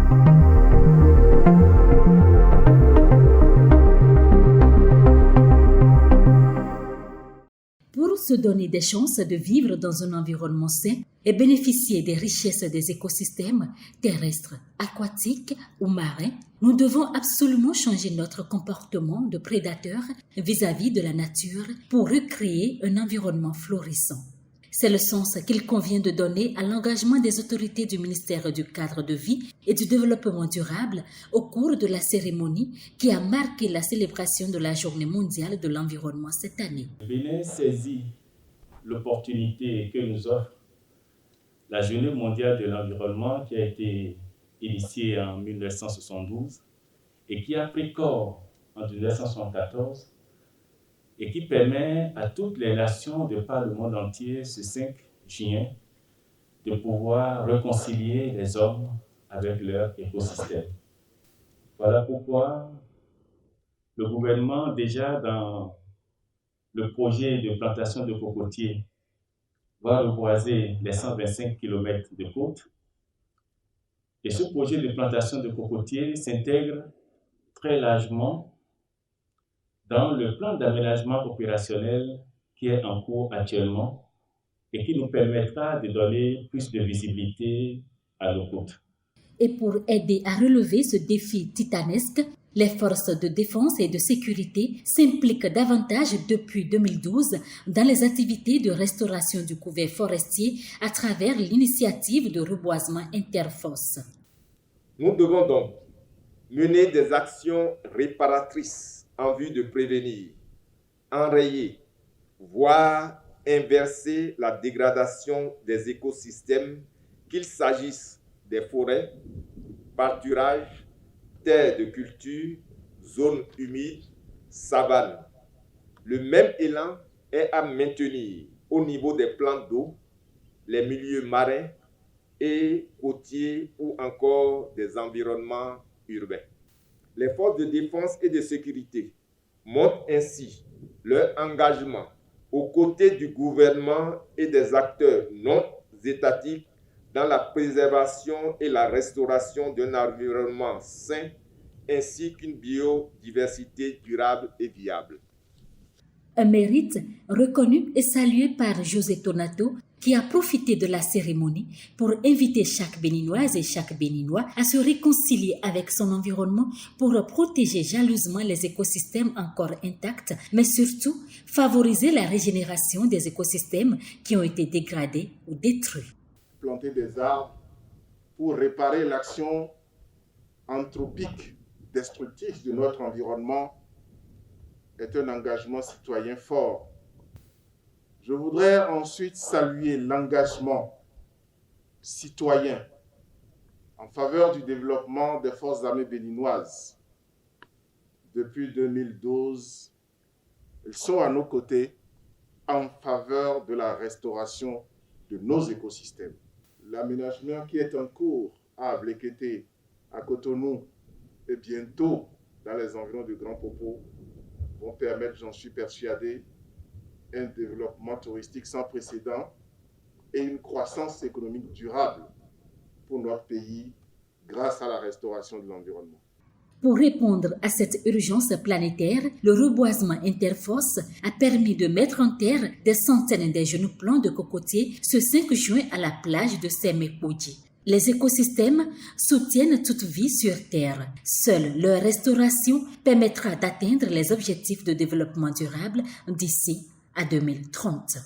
Pour se donner des chances de vivre dans un environnement sain et bénéficier des richesses des écosystèmes terrestres, aquatiques ou marins, nous devons absolument changer notre comportement de prédateur vis-à-vis de la nature pour recréer un environnement florissant. C'est le sens qu'il convient de donner à l'engagement des autorités du ministère du Cadre de vie et du Développement durable au cours de la cérémonie qui a marqué la célébration de la Journée mondiale de l'environnement cette année. Le Bénin saisit l'opportunité que nous offre la Journée mondiale de l'environnement qui a été initiée en 1972 et qui a pris corps en 1974 et qui permet à toutes les nations de par le monde entier, ce 5 juin, de pouvoir réconcilier les hommes avec leur écosystème. Voilà pourquoi le gouvernement, déjà dans le projet de plantation de cocotiers, va reboiser les 125 km de côte. Et ce projet de plantation de cocotiers s'intègre très largement dans le plan d'aménagement opérationnel qui est en cours actuellement et qui nous permettra de donner plus de visibilité à nos côtes. Et pour aider à relever ce défi titanesque, les forces de défense et de sécurité s'impliquent davantage depuis 2012 dans les activités de restauration du couvert forestier à travers l'initiative de reboisement interfosses. Nous devons donc mener des actions réparatrices en vue de prévenir, enrayer, voire inverser la dégradation des écosystèmes, qu'il s'agisse des forêts, pâturages, terres de culture, zones humides, savanes. Le même élan est à maintenir au niveau des plans d'eau, les milieux marins et côtiers ou encore des environnements urbains. Les forces de défense et de sécurité montrent ainsi leur engagement aux côtés du gouvernement et des acteurs non étatiques dans la préservation et la restauration d'un environnement sain ainsi qu'une biodiversité durable et viable. Un mérite reconnu et salué par José Tonato qui a profité de la cérémonie pour inviter chaque Béninoise et chaque Béninois à se réconcilier avec son environnement pour protéger jalousement les écosystèmes encore intacts, mais surtout favoriser la régénération des écosystèmes qui ont été dégradés ou détruits. Planter des arbres pour réparer l'action anthropique destructive de notre environnement est un engagement citoyen fort. Je voudrais ensuite saluer l'engagement citoyen en faveur du développement des forces armées béninoises. Depuis 2012, elles sont à nos côtés en faveur de la restauration de nos écosystèmes. L'aménagement qui est en cours à Ablékété, à Cotonou et bientôt dans les environs de Grand Popo vont permettre, j'en suis persuadé, un développement touristique sans précédent et une croissance économique durable pour notre pays grâce à la restauration de l'environnement. Pour répondre à cette urgence planétaire, le reboisement interfosses a permis de mettre en terre des centaines de jeunes plants de cocotiers ce 5 juin à la plage de Sémékoudji. Les écosystèmes soutiennent toute vie sur Terre. Seule leur restauration permettra d'atteindre les objectifs de développement durable d'ici à 2030.